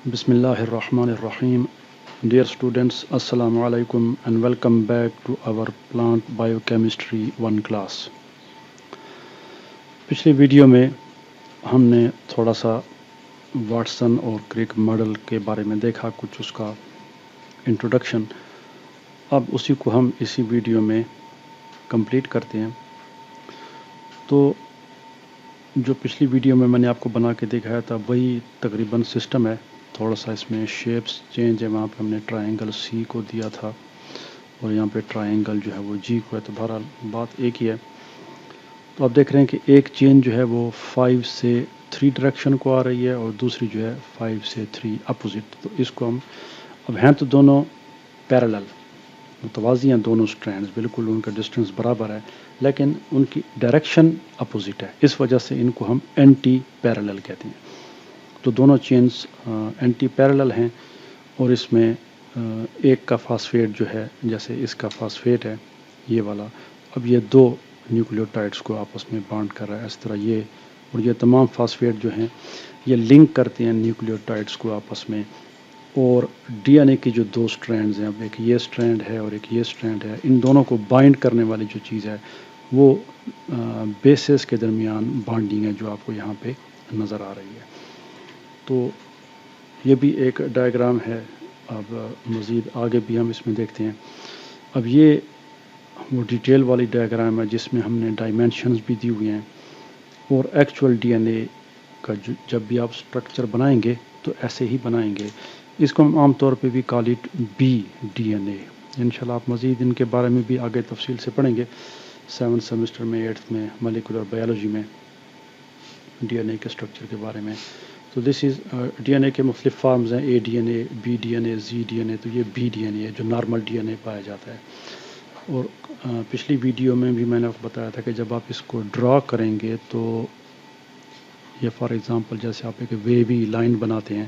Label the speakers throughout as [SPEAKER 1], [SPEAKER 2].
[SPEAKER 1] بسم اللہ الرحمن الرحیم. Dear students, Assalamu alaikum and welcome back to our plant biochemistry 1 class. پچھلی ویڈیو میں ہم نے تھوڑا سا واٹسن اور کرک ماڈل کے بارے میں دیکھا، کچھ اس کا انٹروڈکشن. اب اسی کو ہم اسی ویڈیو میں کمپلیٹ کرتے ہیں. تو جو پچھلی ویڈیو میں نے آپ کو بنا کے دکھایا تھا وہی تقریباً سسٹم ہے. تھوڑا سا اس میں شیپس چینج ہے. وہاں پہ ہم نے ٹرائنگل سی کو دیا تھا اور یہاں پہ ٹرائنگل جو ہے وہ جی کو ہے. تو بہرحال بات ایک ہی ہے. تو آپ دیکھ رہے ہیں کہ ایک چین جو ہے وہ 5 سے 3 ڈائریکشن کو آ رہی ہے اور دوسری جو ہے 5 سے 3 اپوزٹ. تو اس کو ہم اب ہیں تو دونوں پیرالل، متوازی ہیں دونوں سٹرینڈز، بالکل ان کا ڈسٹنس برابر ہے، لیکن ان کی ڈائریکشن اپوزٹ ہے. اس وجہ سے ان کو ہم اینٹی پیرالل کہتے ہیں. تو دونوں چینز اینٹی پیرالل ہیں اور اس میں ایک کا فاسفیٹ جو ہے، جیسے اس کا فاسفیٹ ہے یہ والا، اب یہ دو نیوکلیوٹائڈز کو آپس میں بانڈ کر رہا ہے. اس طرح یہ اور یہ تمام فاسفیٹ جو ہیں یہ لنک کرتے ہیں نیوکلیوٹائڈز کو آپس میں. اور ڈی این اے کی جو دو سٹرینڈز ہیں، اب ایک یہ سٹرینڈ ہے اور ایک یہ سٹرینڈ ہے، ان دونوں کو بائنڈ کرنے والی جو چیز ہے وہ بیسز کے درمیان بانڈنگ ہے جو آپ کو یہاں پہ نظر آ رہی ہے. تو یہ بھی ایک ڈائیگرام ہے. اب مزید آگے بھی ہم اس میں دیکھتے ہیں. اب یہ وہ ڈیٹیل والی ڈائیگرام ہے جس میں ہم نے ڈائمینشنز بھی دی ہوئی ہیں اور ایکچوئل ڈی این اے کا جب بھی آپ سٹرکچر بنائیں گے تو ایسے ہی بنائیں گے. اس کو ہم عام طور پہ بھی call it B D N A. انشاءاللہ آپ مزید ان کے بارے میں بھی آگے تفصیل سے پڑھیں گے 7th سیمسٹر میں، 8th میں، مالیکولر بایولوجی میں ڈی این اے کے سٹرکچر کے بارے میں. تو دس از ڈی این اے کے مختلف فارمز ہیں، اے D N a, be D N a, Zee D N اے. تو یہ بی ڈی این اے جو نارمل ڈی این اے پایا جاتا ہے. اور پچھلی ویڈیو میں بھی میں نے آپ کو بتایا تھا کہ جب آپ اس کو ڈرا کریں گے تو یہ فار ایگزامپل جیسے آپ ایک ویوی لائن بناتے ہیں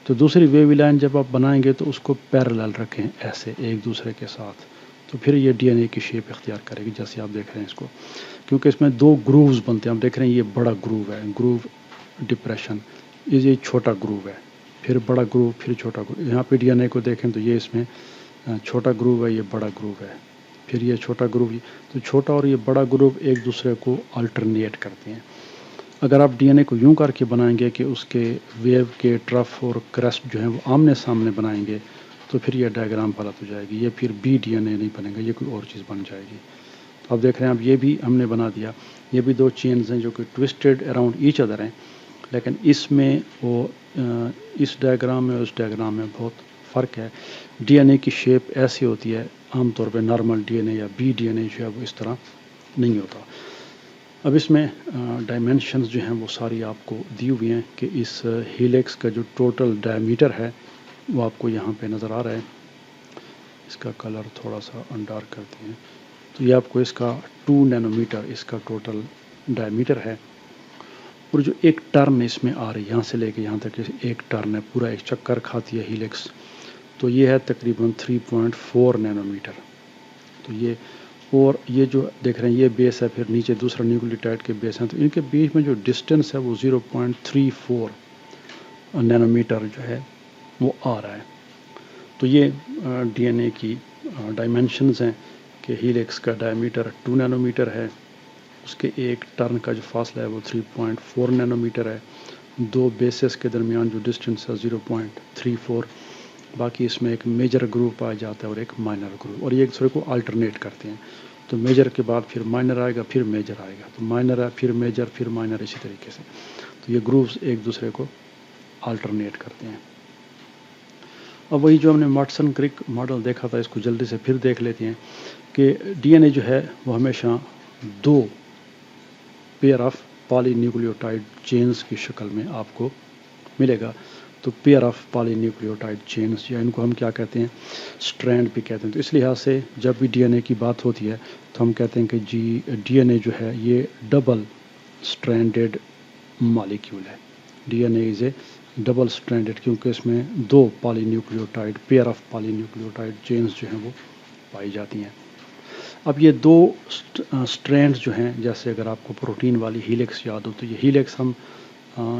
[SPEAKER 1] تو دوسری ویوی لائن جب آپ بنائیں گے تو اس کو پیرالل رکھیں ایسے ایک دوسرے کے ساتھ. تو پھر یہ ڈی این اے کی شیپ اختیار کرے گی جیسے آپ دیکھ رہے ہیں اس کو، کیونکہ اس میں دو گرووز بنتے ہیں. آپ دیکھ رہے ہیں یہ بڑا گروو ہے، گروو ڈپریشن، یہ چھوٹا گروو ہے، پھر بڑا گروو، پھر چھوٹا گروو. یہاں پہ ڈی این اے کو دیکھیں تو یہ اس میں چھوٹا گروو ہے، یہ بڑا گروو ہے، پھر یہ چھوٹا گروو. تو چھوٹا اور یہ بڑا گروو ایک دوسرے کو الٹرنیٹ کرتے ہیں. اگر آپ ڈی این اے کو یوں کر کے بنائیں گے کہ اس کے ویو کے ٹرف اور کریسٹ جو ہیں وہ آمنے سامنے بنائیں گے تو پھر یہ ڈائیگرام غلط ہو جائے گی. یہ پھر بی ڈی این اے نہیں بنے گا، یہ کوئی اور چیز بن جائے گی. تو آپ دیکھ رہے ہیں اب یہ بھی ہم نے بنا دیا. یہ بھی دو چینز ہیں جو کہ ٹوسٹڈ اراؤنڈ ایچ ادر ہیں، لیکن اس میں وہ اس ڈائیگرام میں اور اس ڈائیگرام میں بہت فرق ہے. ڈی این اے کی شیپ ایسی ہوتی ہے عام طور پہ، نارمل ڈی این اے یا بی ڈی این اے جو ہے وہ اس طرح نہیں ہوتا. اب اس میں ڈائمینشنز جو ہیں وہ ساری آپ کو دی ہوئی ہیں کہ اس ہیلیکس کا جو ٹوٹل ڈائمیٹر ہے وہ آپ کو یہاں پہ نظر آ رہا ہے. اس کا کلر تھوڑا سا ڈارک کرتے ہیں. تو یہ آپ کو اس کا 2 نینو میٹر اس کا ٹوٹل ڈائمیٹر ہے. اور جو ایک ٹرن اس میں آ رہی ہے یہاں سے لے کے یہاں تک ایک ٹرن ہے، پورا ایک چکر کھاتی ہے ہیلیکس، تو یہ ہے تقریباً 3.4 نینو میٹر. تو یہ اور یہ جو دیکھ رہے ہیں یہ بیس ہے، پھر نیچے دوسرا نیوکلیوٹائڈ کے بیس ہیں، تو ان کے بیچ میں جو ڈسٹینس ہے وہ 0.34 نینو میٹر جو ہے وہ آ رہا ہے. تو یہ ڈی این اے کی ڈائمینشنز ہیں کہ ہیلیکس کا ڈائمیٹر 2 نینو میٹر ہے، اس کے ایک ٹرن کا جو فاصلہ ہے وہ 3.4 نینو میٹر ہے، دو بیسز کے درمیان جو ڈسٹینس ہے 0.34. باقی اس میں ایک میجر گروو پایا جاتا ہے اور ایک مائنر گروو، اور یہ ایک دوسرے کو الٹرنیٹ کرتے ہیں. تو میجر کے بعد پھر مائنر آئے گا، پھر میجر آئے گا، تو مائنر ہے پھر میجر پھر مائنر، اسی طریقے سے. تو یہ گرووز ایک دوسرے کو الٹرنیٹ کرتے ہیں. اب وہی جو ہم نے واٹسن کرک ماڈل دیکھا تھا اس کو جلدی سے پھر دیکھ لیتے ہیں کہ ڈی این اے جو ہے وہ ہمیشہ دو pair of poly nucleotide chains کی شکل میں آپ کو ملے گا. تو pair of poly nucleotide chains یا ان کو ہم کیا کہتے ہیں، سٹرینڈ بھی کہتے ہیں. تو اس لحاظ سے جب بھی ڈی این اے کی بات ہوتی ہے تو ہم کہتے ہیں کہ ڈی این اے جو ہے یہ ڈبل سٹرینڈڈ مالیکیول ہے. D N A is a double stranded کیونکہ اس میں دو poly nucleotide pair of poly nucleotide chains جو ہیں وہ پائی جاتی ہیں. اب یہ دو سٹرینڈز جو ہیں، جیسے اگر آپ کو پروٹین والی ہیلیکس یاد ہو تو یہ ہیلیکس ہم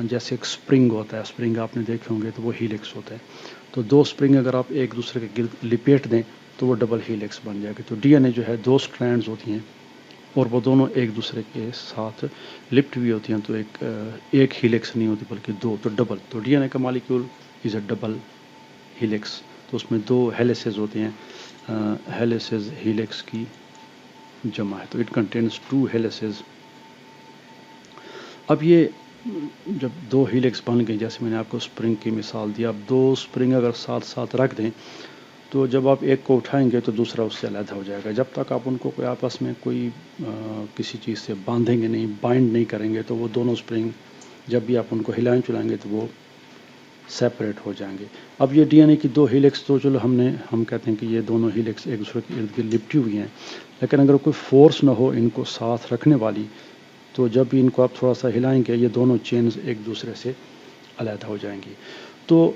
[SPEAKER 1] جیسے ایک سپرنگ ہوتا ہے، سپرنگ آپ نے دیکھے ہوں گے تو وہ ہیلکس ہوتا ہے. تو دو سپرنگ اگر آپ ایک دوسرے کے گرد لپیٹ دیں تو وہ ڈبل ہیلکس بن جائے گی. تو ڈی این اے جو ہے دو سٹرینڈز ہوتی ہیں اور وہ دونوں ایک دوسرے کے ساتھ لپٹ ہوئی ہوتی ہیں. تو ایک ہیلکس نہیں ہوتی بلکہ دو، تو ڈبل. تو ڈی این اے کا molecule is a double helix. تو اس میں دو ہیلسز ہوتے ہیں، ہیلسز ہیلکس کی جمع ہے. تو اٹ کنٹینس ٹو ہیلسز. اب یہ جب دو ہیلکس بن گئی، جیسے میں نے آپ کو سپرنگ کی مثال دی، اب دو سپرنگ اگر ساتھ ساتھ رکھ دیں تو جب آپ ایک کو اٹھائیں گے تو دوسرا اس سے علیحدہ ہو جائے گا. جب تک آپ ان کو کوئی آپس میں کوئی کسی چیز سے باندھیں گے نہیں، بائنڈ نہیں کریں گے، تو وہ دونوں سپرنگ جب بھی آپ ان کو ہلائیں چلائیں گے تو وہ سیپریٹ ہو جائیں گے. اب یہ ڈی این اے کی دو ہیلکس تو چلو ہم کہتے ہیں کہ یہ دونوں ہیلکس ایک دوسرے کے ارد گرد لپٹی ہوئی ہیں، لیکن اگر کوئی فورس نہ ہو ان کو ساتھ رکھنے والی تو جب بھی ان کو آپ تھوڑا سا ہلائیں گے یہ دونوں چینز ایک دوسرے سے علیحدہ ہو جائیں گی. تو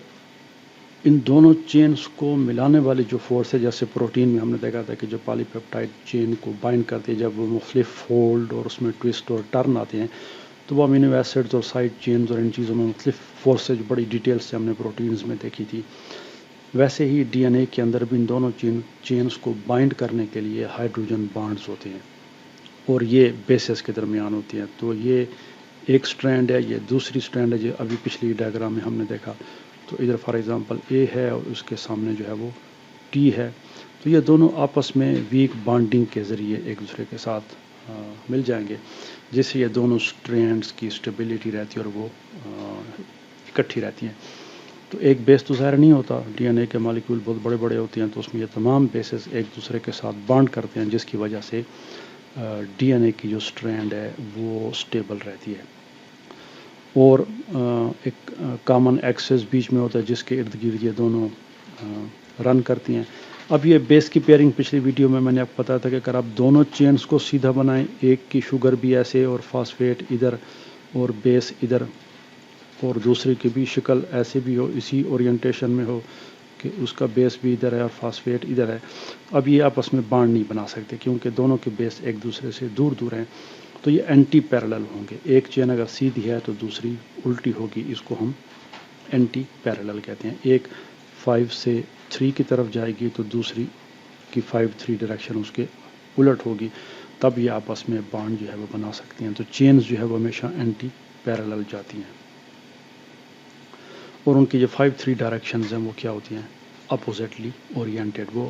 [SPEAKER 1] ان دونوں چینز کو ملانے والی جو فورس ہے، جیسے پروٹین میں ہم نے دیکھا تھا کہ جو پالی پیپٹائڈ چین کو بائنڈ کرتی ہے، جب وہ مختلف فولڈ اور اس میں ٹوسٹ اور ٹرن آتے ہیں تو وہ امینو ایسڈز اور سائڈ چینز اور ان چیزوں میں مختلف فورسز بڑی ڈیٹیل سے ہم نے پروٹینز میں دیکھی تھی. ویسے ہی ڈی این اے کے اندر بھی ان دونوں چینز کو بائنڈ کرنے کے لیے ہائیڈروجن بانڈز ہوتے ہیں اور یہ بیسز کے درمیان ہوتی ہیں. تو یہ ایک سٹرینڈ ہے، یہ دوسری سٹرینڈ ہے جو ابھی پچھلی ڈائیگرام میں ہم نے دیکھا. تو ادھر فار ایگزامپل اے ہے اور اس کے سامنے جو ہے وہ ٹی ہے. تو یہ دونوں آپس میں ویک بانڈنگ کے ذریعے ایک دوسرے کے ساتھ مل جائیں گے، جس سے یہ دونوں سٹرینڈز کی اسٹیبلٹی رہتی ہے اور وہ اکٹھی رہتی ہیں. تو ایک بیس تو ظاہر نہیں ہوتا، ڈی این اے کے مالیکیول بہت بڑے بڑے ہوتے ہیں، تو اس میں یہ تمام بیسز ایک دوسرے کے ساتھ بانڈ کرتے ہیں، جس کی وجہ سے ڈی این اے کی جو سٹرینڈ ہے وہ سٹیبل رہتی ہے. اور ایک کامن ایکسس بیچ میں ہوتا ہے جس کے ارد گرد یہ دونوں رن کرتی ہیں. اب یہ بیس کی پیئرنگ پچھلی ویڈیو میں نے آپ کو بتایا تھا کہ اگر آپ دونوں چینز کو سیدھا بنائیں، ایک کی شوگر بھی ایسے اور فاسفیٹ ادھر اور بیس ادھر، اور دوسرے کی بھی شکل ایسے بھی ہو، اسی اورینٹیشن میں ہو کہ اس کا بیس بھی ادھر ہے اور فاسفیٹ ادھر ہے، اب یہ آپس میں بانڈ نہیں بنا سکتے کیونکہ دونوں کے بیس ایک دوسرے سے دور دور ہیں. تو یہ اینٹی پیرالل ہوں گے. ایک چین اگر سیدھی ہے تو دوسری الٹی ہوگی، اس کو ہم اینٹی پیرالل کہتے ہیں. ایک 5 سے 3 کی طرف جائے گی تو دوسری کی 5-3 ڈائریکشن اس کے الٹ ہوگی، تب یہ آپس میں بانڈ جو ہے وہ بنا سکتی ہیں. تو چینز جو ہے وہ ہمیشہ اینٹی پیرالل جاتی ہیں اور ان کی جو 5-3 ڈائریکشنز ہیں وہ کیا ہوتی ہیں؟ اپوزٹلی اورینٹیڈ، وہ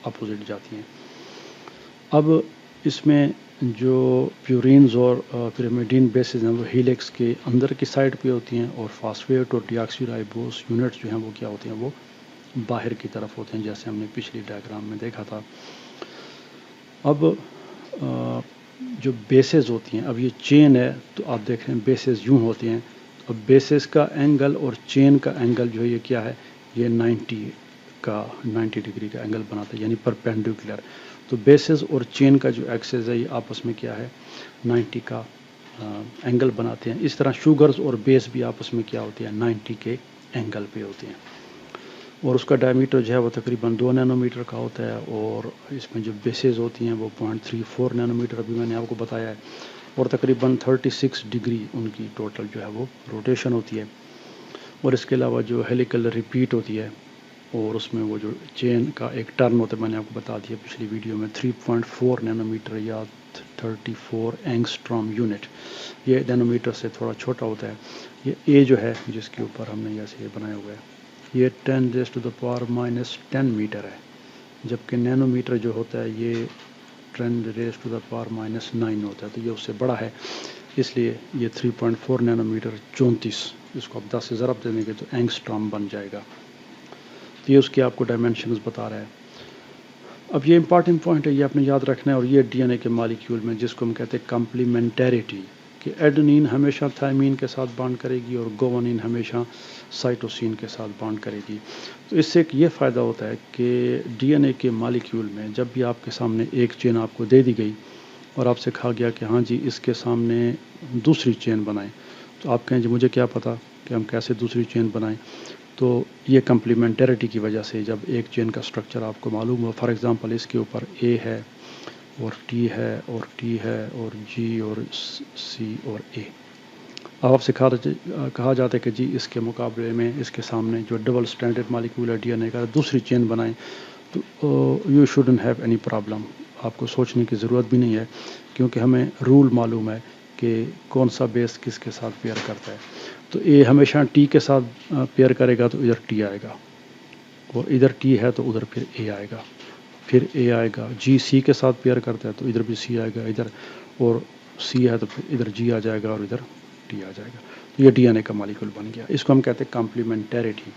[SPEAKER 1] اپوزٹ جاتی ہیں. اب اس میں جو پیورینز اور پیرامیڈین بیسز ہیں وہ ہیلکس کے اندر کی سائڈ پہ ہوتی ہیں، اور فاسفیٹ اور ڈی آکسی رائبوز یونٹس جو ہیں وہ کیا ہوتے ہیں؟ وہ باہر کی طرف ہوتے ہیں، جیسے ہم نے پچھلی ڈائیگرام میں دیکھا تھا. اب جو بیسز ہوتی ہیں، اب یہ چین ہے تو آپ دیکھ رہے ہیں بیسز یوں ہوتے ہیں. اب بیسز کا اینگل اور چین کا اینگل جو ہے یہ کیا ہے؟ یہ 90 ڈگری کا اینگل بناتا ہے، یعنی پرپینڈیکولر. تو بیسز اور چین کا جو ایکسس ہے یہ آپس میں کیا ہے؟ 90 کا اینگل بناتے ہیں. اس طرح شوگرز اور بیس بھی آپس میں کیا ہوتے ہیں؟ 90 کے اینگل پہ ہوتے ہیں. اور اس کا ڈائمیٹر جو ہے وہ تقریباً 2 نینو میٹر کا ہوتا ہے، اور اس میں جو بیسز ہوتی ہیں وہ 0.34 نینو میٹر ابھی میں نے آپ کو بتایا ہے، اور تقریباً 36 ڈگری ان کی ٹوٹل جو ہے وہ روٹیشن ہوتی ہے. اور اس کے علاوہ جو ہیلیکل ریپیٹ ہوتی ہے، اور اس میں وہ جو چین کا ایک ٹرن ہوتا ہے میں نے آپ کو بتا دیا پچھلی ویڈیو میں، 3.4 نینو میٹر یا 34 اینگسٹرام یونٹ. یہ نینو میٹر سے تھوڑا چھوٹا ہوتا ہے. یہ اے جو ہے جس کے اوپر ہم نے ایسے یہ بنایا ہوا ہے، یہ 10⁻⁻10 میٹر ہے، جبکہ نینو میٹر جو ہوتا ہے یہ 10⁻⁻9 ہوتا ہے. تو یہ اس سے بڑا ہے، اس لیے یہ 3.4 نینو میٹر 34، اس کو آپ 10 سے ضرب دیں گے تو اینگسٹرام بن جائے گا. تو یہ اس کی آپ کو ڈائمینشنز بتا رہا ہے. اب یہ امپارٹنٹ پوائنٹ ہے، یہ آپ نے یاد رکھنا ہے. اور یہ ڈی این اے کے مالیکیول میں جس کو ہم کہتے ہیں کمپلیمنٹیریٹی، کہ ایڈنین ہمیشہ تھائمین کے ساتھ بانڈ کرے گی اور گوانین ہمیشہ سائٹوسین کے ساتھ بانڈ کرے گی. تو اس سے ایک یہ فائدہ ہوتا ہے کہ ڈی این اے کے مالیکیول میں جب بھی آپ کے سامنے ایک چین آپ کو دے دی گئی اور آپ سے کہا گیا کہ ہاں جی اس کے سامنے دوسری چین بنائیں، تو آپ کہیں جی مجھے کیا پتہ کہ ہم کیسے دوسری چین بنائیں. تو یہ کمپلیمنٹیریٹی کی وجہ سے جب ایک چین کا سٹرکچر آپ کو معلوم ہو، فار ایگزامپل اس کے اوپر اے ہے اور ٹی ہے اور ٹی ہے اور جی اور سی اور اے، اب آپ سے کہا جاتا ہے کہ جی اس کے مقابلے میں اس کے سامنے جو ڈبل اسٹینڈرڈ مالیکول ہے DNA کا دوسری چین بنائیں تو you shouldn't have any problem. آپ کو سوچنے کی ضرورت بھی نہیں ہے کیونکہ ہمیں رول معلوم ہے کہ کون سا بیس کس کے ساتھ پیئر کرتا ہے. تو اے ہمیشہ ٹی کے ساتھ پیئر کرے گا تو ادھر ٹی آئے گا، اور ادھر ٹی ہے تو ادھر پھر اے آئے گا، پھر اے آئے گا. جی سی کے ساتھ پیئر کرتا ہے تو ادھر بھی سی آئے گا ادھر، اور سی ہے تو پھر ادھر جی آ جائے گا اور ادھر ٹی آ جائے گا. تو یہ DNA کا مالیکول بن گیا. اس کو ہم کہتے ہیں کمپلیمنٹیریٹی،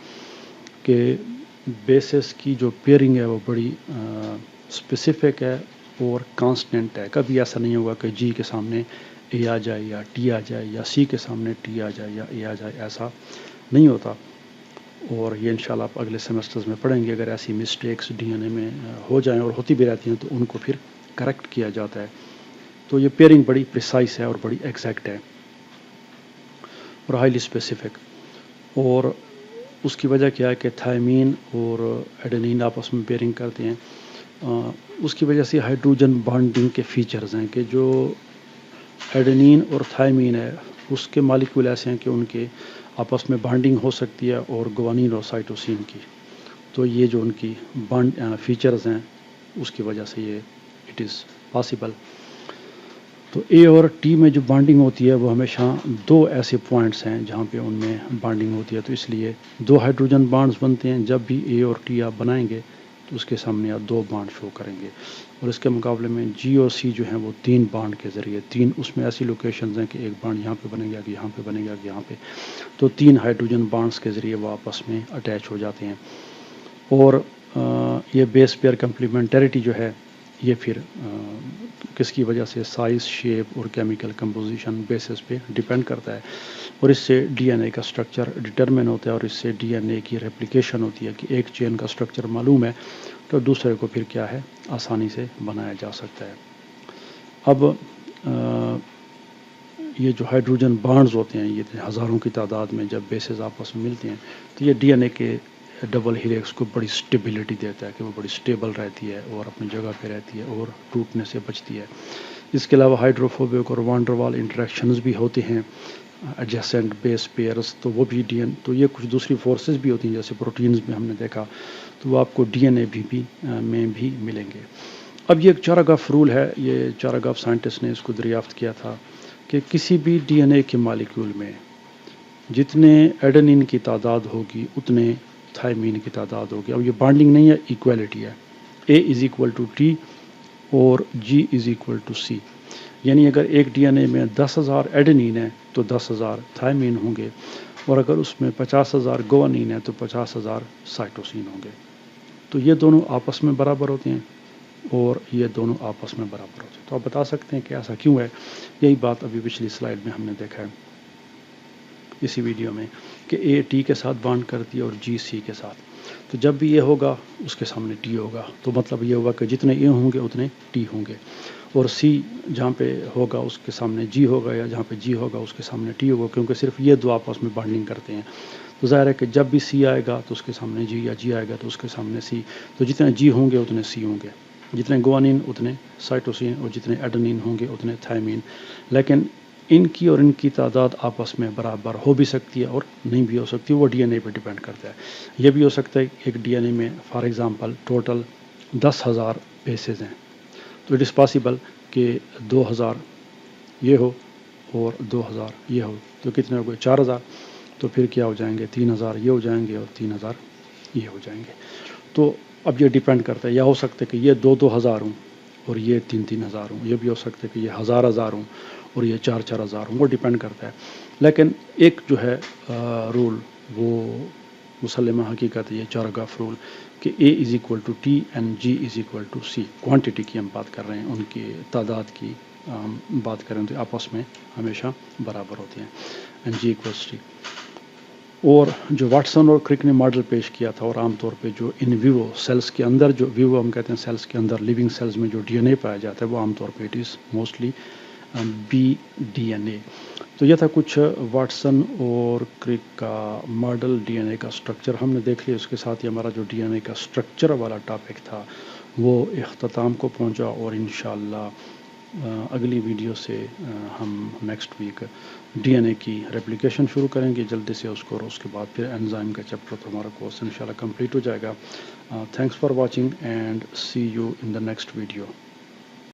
[SPEAKER 1] کہ بیسس کی جو پیئرنگ ہے وہ بڑی اسپیسیفک ہے اور کانسٹنٹ ہے. کبھی ایسا نہیں ہوگا کہ جی کے سامنے اے آ جائے یا ٹی آ جائے، یا سی کے سامنے ٹی آ جائے یا اے آ جائے، ایسا نہیں ہوتا. اور یہ انشاءاللہ آپ اگلے سیمسٹرز میں پڑھیں گے. اگر ایسی مسٹیکس DNA میں ہو جائیں اور ہوتی بھی رہتی ہیں تو ان کو پھر کریکٹ کیا جاتا ہے. تو یہ پیئرنگ بڑی پریسائز ہے اور بڑی ایگزیکٹ ہے اور ہائیلی اسپیسیفک. اور اس کی وجہ کیا ہے کہ تھائمین اور ایڈینین آپس میں پیئرنگ کرتے ہیں. اس کی وجہ سے ہائیڈروجن بانڈنگ کے فیچرز ہیں کہ جو ایڈینین اور تھائمین ہے اس کے مالیکول ایسے ہیں کہ ان کے آپس میں بانڈنگ ہو سکتی ہے، اور گوانین اور سائٹوسین کی. تو یہ جو ان کی بانڈ فیچرز ہیں اس کی وجہ سے یہ اٹ از پاسبل. تو اے اور ٹی میں جو بانڈنگ ہوتی ہے وہ ہمیشہ دو ایسے پوائنٹس ہیں جہاں پہ ان میں بانڈنگ ہوتی ہے. تو اس لیے دو ہائیڈروجن بانڈز بنتے ہیں. جب بھی اے اور ٹی آپ بنائیں گے تو اس کے سامنے آپ دو بانڈ شو کریں گے. اور اس کے مقابلے میں جی اور سی جو ہیں وہ تین بانڈ کے ذریعے، تین اس میں ایسی لوکیشنز ہیں کہ ایک بانڈ یہاں پہ بنے گا کہ یہاں پہ بنے گا کہ یہاں پہ، تو تین ہائیڈروجن بانڈز کے ذریعے وہ آپس میں اٹیچ ہو جاتے ہیں. اور یہ بیس پیئر کمپلیمنٹیریٹی جو ہے یہ پھر کس کی وجہ سے، سائز، شیپ اور کیمیکل کمپوزیشن بیسس پہ ڈیپینڈ کرتا ہے. اور اس سے DNA کا اسٹرکچر ڈٹرمن ہوتا ہے، اور اس سے DNA کی ریپلیکیشن ہوتی ہے کہ ایک چین کا اسٹرکچر معلوم ہے تو دوسرے کو پھر کیا ہے آسانی سے بنایا جا سکتا ہے. اب یہ جو ہائیڈروجن بانڈز ہوتے ہیں یہ ہزاروں کی تعداد میں جب بیسز آپس میں ملتے ہیں تو یہ DNA کے ڈبل ہیلکس کو بڑی سٹیبلٹی دیتا ہے کہ وہ بڑی سٹیبل رہتی ہے اور اپنی جگہ پہ رہتی ہے اور ٹوٹنے سے بچتی ہے. اس کے علاوہ ہائیڈروفوبک اور وانڈر وال انٹریکشنز بھی ہوتے ہیں ایڈجسنٹ بیس پیئرز، تو وہ بھی تو یہ کچھ دوسری فورسز بھی ہوتی ہیں جیسے پروٹینز میں ہم نے دیکھا، تو وہ آپ کو DNA میں بھی ملیں گے. اب یہ ایک چاراگاف رول ہے، یہ چاراگاف سائنٹسٹ نے اس کو دریافت کیا تھا کہ کسی بھی DNA کے مالیکول میں جتنے ایڈنین کی تعداد ہوگی اتنے تھائمین کی تعداد ہوگی. اب یہ بانڈنگ نہیں ہے، ایکویلٹی ہے. A=T اور G=C، یعنی اگر ایک DNA میں 10,000 ایڈنین ہے تو 10,000 تھائمین ہوں گے، اور اگر اس میں 50,000 گوانین ہے تو 50,000 سائٹوسین ہوں گے. تو یہ دونوں آپس میں برابر ہوتے ہیں اور یہ دونوں آپس میں برابر ہوتے ہیں. تو آپ بتا سکتے ہیں کہ ایسا کیوں ہے؟ یہی بات ابھی پچھلی سلائیڈ میں ہم نے دیکھا ہے اسی ویڈیو میں کہ اے ٹی کے ساتھ بانڈ کرتی ہے اور جی سی کے ساتھ. تو جب بھی یہ ہوگا اس کے سامنے ٹی ہوگا، تو مطلب یہ ہوگا کہ جتنے اے ہوں گے اتنے ٹی ہوں گے. اور سی جہاں پہ ہوگا اس کے سامنے جی ہوگا، یا جہاں پہ جی ہوگا اس کے سامنے ٹی ہوگا، کیونکہ صرف یہ دو آپس میں بانڈنگ کرتے ہیں. تو ظاہر ہے کہ جب بھی سی آئے گا تو اس کے سامنے جی، یا جی آئے گا تو اس کے سامنے سی. تو جتنے جی ہوں گے اتنے سی ہوں گے، جتنے گوانین اتنے سائٹوسین، اور جتنے ایڈنین ہوں گے اتنے تھائمین. لیکن ان کی اور ان کی تعداد آپس میں برابر ہو بھی سکتی ہے اور نہیں بھی ہو سکتی، وہ DNA پہ ڈیپینڈ کرتا ہے. یہ بھی ہو سکتا ہے ایک DNA میں فار ایگزامپل ٹوٹل 10,000 بیسز ہیں، تو اٹ از پاسبل کہ 2,000 یہ ہو اور 2,000 یہ ہو، تو کتنے ہو گئے 4,000. تو پھر کیا ہو جائیں گے 3,000 یہ ہو جائیں گے اور 3,000 یہ ہو جائیں گے. تو اب یہ ڈیپینڈ کرتا ہے، یا ہو سکتا ہے کہ یہ 2,000 ہوں اور یہ 3,000 ہوں. یہ بھی ہو سکتا ہے کہ یہ 1,000 ہوں اور یہ 4,000 ہوں، وہ ڈیپینڈ کرتا ہے. لیکن ایک جو ہے رول وہ مسلمہ حقیقت ہے، یہ چاراگاف رول، کہ A=T اینڈ G=C. کوانٹٹی کی ہم بات کر رہے ہیں، ان کی تعداد کی ہم بات کریں تو آپس میں ہمیشہ برابر ہوتے ہیں. And G=T. اور جو واٹسن اور کرک نے ماڈل پیش کیا تھا، اور عام طور پہ جو ان ویوو سیلز کے اندر، جو ویوو ہم کہتے ہیں سیلز کے اندر، لیونگ سیلز میں جو DNA پایا جاتا ہے وہ عام طور پہ اٹ از موسٹلی BDNA. تو یہ تھا کچھ واٹسن اور کرک کا ماڈل DNA کا سٹرکچر ہم نے دیکھ لیا. اس کے ساتھ ہی ہمارا جو DNA کا سٹرکچر والا ٹاپک تھا وہ اختتام کو پہنچا، اور انشاءاللہ اگلی ویڈیو سے ہم نیکسٹ ویک ڈی این اے کی ریپلیکیشن شروع کریں گے جلدی سے اس کو، اور اس کے بعد پھر انزائم کا چیپٹر تو ہمارا کورس انشاءاللہ کمپلیٹ ہو جائے گا. Thanks for watching and see you in the next video.